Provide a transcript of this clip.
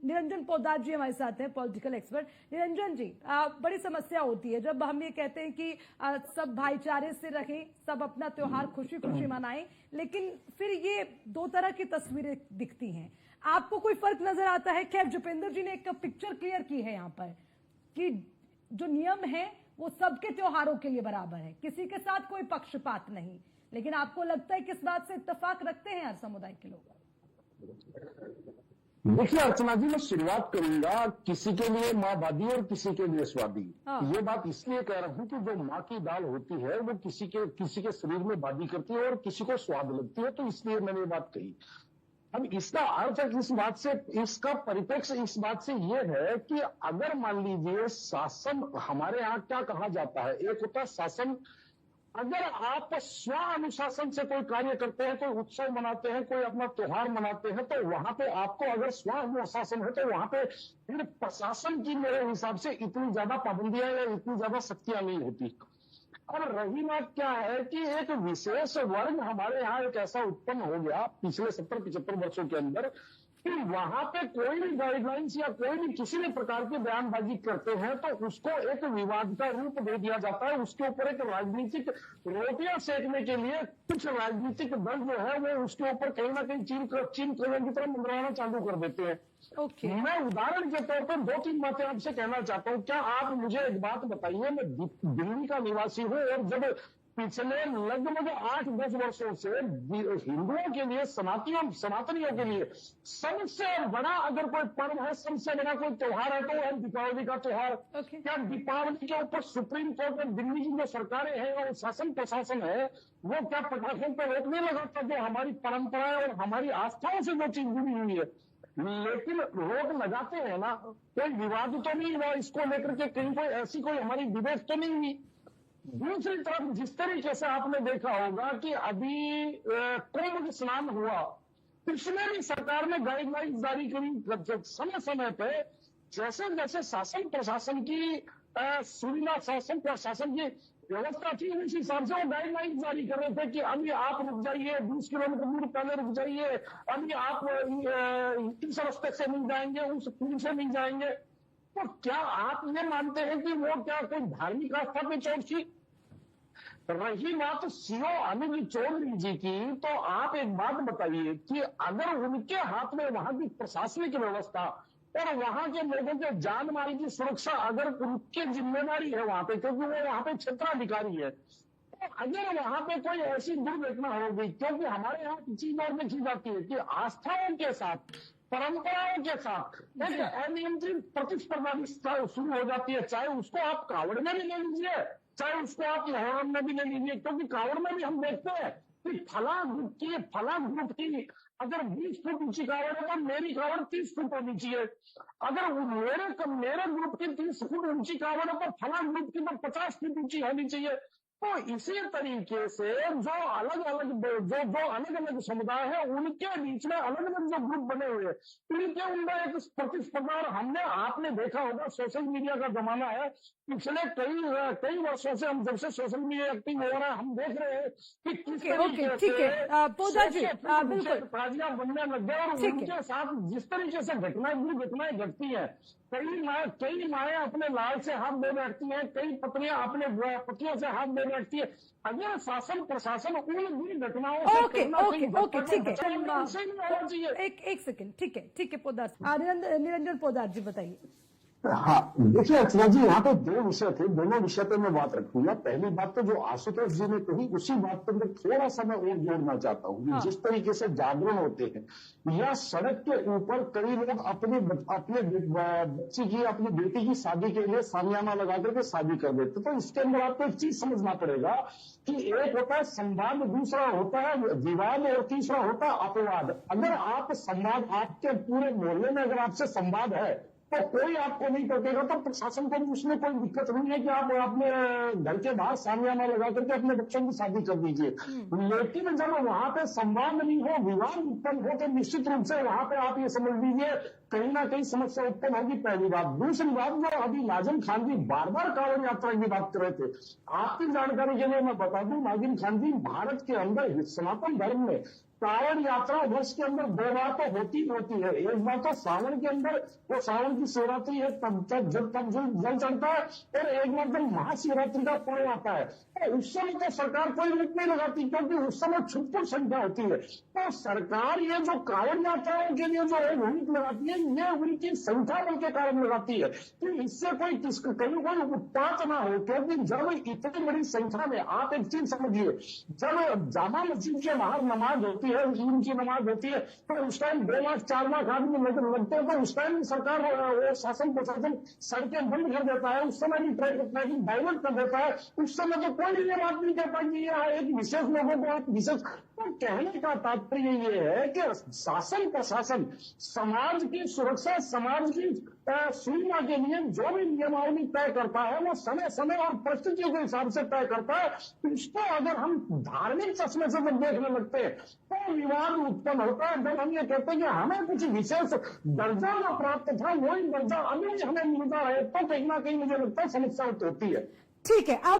निरंजन पोद्दार जी हमारे साथ हैं, पॉलिटिकल एक्सपर्ट। निरंजन जी, बड़ी समस्या होती है जब हम ये कहते हैं कि सब भाईचारे से रहें, सब अपना त्योहार खुशी खुशी मनाएं, लेकिन फिर ये दो तरह की तस्वीरें दिखती हैं। आपको कोई फर्क नजर आता है? खैर, भूपेंद्र जी ने एक पिक्चर क्लियर की है यहाँ पर कि जो नियम है वो सबके त्योहारों के लिए बराबर है, किसी के साथ कोई पक्षपात नहीं, लेकिन आपको लगता है कि इस बात से इत्तेफाक रखते हैं हर समुदाय के लोग? देखिए अर्चना जी, मैं शुरुआत करूंगा, किसी के लिए माँ वादी और किसी के लिए स्वादी। ये बात इसलिए कह रहा हूं कि जो माँ की दाल होती है वो किसी के शरीर में वादी करती है और किसी को स्वाद लगती है, तो इसलिए मैंने ये बात कही। अब इसका अर्थ इस बात से, इसका परिप्रेक्ष्य इस बात से ये है कि अगर मान लीजिए शासन, हमारे यहाँ क्या कहा जाता है, एक होता है शासन। अगर आप स्व अनुशासन से कोई कार्य करते हैं, कोई उत्सव मनाते हैं, कोई अपना त्योहार मनाते हैं, तो वहां पे आपको अगर स्व अनुशासन है तो वहां पे फिर प्रशासन की मेरे हिसाब से इतनी ज्यादा पाबंदियां या इतनी ज्यादा सख्तियां नहीं होती। और रही बात क्या है कि एक विशेष वर्ग हमारे यहाँ एक ऐसा उत्पन्न हो गया पिछले 70-75 वर्षों के अंदर कि वहां पे कोई भी गाइडलाइंस या कोई भी किसी भी प्रकार की बयानबाजी करते हैं तो उसको एक विवाद का रूप दे दिया जाता है। उसके ऊपर एक राजनीतिक रोटियां सेकने के लिए कुछ राजनीतिक दल जो है वो उसके ऊपर कहीं ना कहीं चीन की तरह मंडराना चालू कर देते हैं। मैं उदाहरण के तौर पर 2-3 बातें आपसे कहना चाहता हूं। क्या आप मुझे एक बात बताइए, मैं दिल्ली का निवासी हूं और जब पिछले लगभग 8-10 वर्षों से हिंदुओं के लिए, सनातनियों के लिए सबसे बड़ा अगर कोई पर्व है, सबसे बड़ा कोई त्योहार है तो वो है दीपावली का त्योहार। क्या दीपावली के ऊपर सुप्रीम कोर्ट और दिल्ली की जो सरकारें हैं और शासन प्रशासन है वो क्या पटाखों पर रोक नहीं लगाता जो हमारी परंपराएं और हमारी आस्थाओं से जो चीज जुड़ी हुई है? लेकिन रोक लगाते हैं ना, कोई विवाद तो नहीं हुआ इसको लेकर के, कहीं कोई ऐसी कोई हमारी विवेक तो नहीं हुई। दूसरी तरफ जिस तरीके से आपने देखा होगा कि अभी कुंभ स्नान हुआ, पिछले भी सरकार ने गाइडलाइंस जारी करी समय समय पे, जैसे जैसे शासन प्रशासन की सुविधा, शासन प्रशासन की व्यवस्था थी उस हिसाब से वो गाइडलाइंस जारी कर रहे थे कि अभी आप रुक जाइए, 20 किलोमीटर दूर पहले रुक जाइए, अभी आप इस रास्ते से नहीं जाएंगे, उस पुल से नहीं जाएंगे। तो क्या आप ये मानते हैं कि वो क्या कोई धार्मिक आस्था पे चोट थी? रही बात सीओ अनिल चौधरी जी की, तो आप एक बात बताइए कि अगर उनके हाथ में वहां की प्रशासनिक व्यवस्था और वहां के लोगों के जान माल की सुरक्षा अगर उनकी जिम्मेदारी है वहां पे, क्योंकि वो वहां पे क्षेत्राधिकारी है, तो अगर वहां पे कोई ऐसी दुर्घटना हो गई, क्योंकि हमारे यहाँ चीज और देखी जाती है कि आस्थाओं के साथ, परंपराओं के साथ एक अनियंत्रित प्रतिस्पर्धा शुरू हो जाती है, चाहे उसको आप कावड़ में भी ले लीजिए, चाहे उसको आप मोहर्रम में भी ले लीजिए, क्योंकि कावड़ में भी हम देखते हैं कि फला ग्रुप की अगर 20 फुट ऊंची कावड़ है तो मेरी कावड़ 30 फुट होनी चाहिए। अगर मेरे ग्रुप की 30 फुट ऊंची कावड़ है तो फला ग्रुप की तो 50 फुट ऊंची होनी चाहिए। तो इसी तरीके से जो अलग अलग समुदाय है उनके बीच में अलग अलग जो ग्रुप बने हुए हैं, उनके अंदर एक प्रतिस्पर्धा। और आपने देखा होगा सोशल मीडिया का जमाना है, पिछले कई वर्षों से हम जब से सोशल मीडिया एक्टिव हो रहा है हम देख रहे हैं कि किस तरीके से अपराधियां बनने लग गए और उनके साथ जिस तरीके से घटनाएं घटती है, कई माएँ अपने लाल से हाथ दे बैठती हैं, कई पत्नियां अपने पतियों से हाथ दे बैठती है। अगर शासन प्रशासन उन घटनाओं से एक सेकंड, ठीक है पोद्दार, निरंजन पोद्दार जी बताइए। हाँ देखिए अर्चना जी, यहाँ पे 2 विषय थे, दोनों विषय पे मैं बात रखूंगा। पहली बात तो जो आशुतोष जी ने कही उसी बात पर मैं थोड़ा सा मैं और जोड़ना चाहता हूँ। हाँ। जिस तरीके से जागरण होते हैं या सड़क के ऊपर कई लोग अपने बच्ची की, अपनी बेटी की शादी के लिए सामियाना लगा करके शादी कर देते, तो इसके अंदर आपको एक चीज समझना पड़ेगा कि एक होता है संवाद, दूसरा होता है विवाद और तीसरा होता है अपवाद। अगर आप संवाद, आपके पूरे मोहल्ले में अगर आपसे संवाद है तो कोई आपको नहीं टोकेगा, तो प्रशासन को भी उसमें कोई दिक्कत नहीं है कि आप अपने घर के बाहर सामियाना लगा करके अपने बच्चों की शादी कर दीजिए। लेकिन जब वहां पे संवाद नहीं हो, विवाद उत्पन्न हो, तो निश्चित रूप से वहां पे आप ये समझ लीजिए कहीं ना कहीं समस्या उत्पन्न होगी। पहली बात। दूसरी बात, जो अभी नाजिम खान जी बार बार कांवड़ यात्रा की बात कर रहे थे, आपकी जानकारी के लिए मैं बता दूं, नाजिम खान जी भारत के अंदर सनातन धर्म में कांवड़ यात्रा वर्ष के अंदर 2 बार तो होती है। एक बार तो सावन के अंदर, वो सावन की शिवरात्रि है तब जल चढ़ता है, और एक बार जब महाशिवरात्रि का पर्व आता है तो उस समय तो सरकार कोई रोक नहीं लगाती, क्योंकि उस समय छुटपुट संख्या होती है। तो सरकार ये जो कांवड़ यात्राओं के लिए जो रोक लगाती है, ये उनकी संख्या बल के कारण लगाती है। तो इससे कोई कहीं कोई उत्पात ना हो, क्योंकि जब इतनी बड़ी संख्या में, आप एक चीज समझिए, जब जामा मस्जिद के बाहर नमाज होती है, उनकी नमाज होती है, तो उस टाइम 2 लाख 4 लाख आदमी लगते हैं, तो उस टाइम सरकार वो शासन प्रशासन सड़कें बंद कर देता है, उस समय भी ट्रैफिक डाइवर्ट कर देता है। उस समय तो कोई ये बात नहीं कहता कि ये एक विशेष लोगों को आप विशेष। तो कहने का तात्पर्य ये है कि शासन प्रशासन समाज की सुरक्षा, समाज की सुविधा के लिए जो भी नियमावली तय करता है, वो समय समय और परिस्थितियों के हिसाब से तय करता है। इसको अगर हम धार्मिक चश्मे से जब देखने लगते हैं तो विवाद उत्पन्न होता है। जब हम ये कहते हैं कि हमें कुछ विशेष दर्जा जो प्राप्त था, वही दर्जा अभी हमें मिलता है, तो कहीं ना कहीं मुझे लगता है समस्या होती है। ठीक है।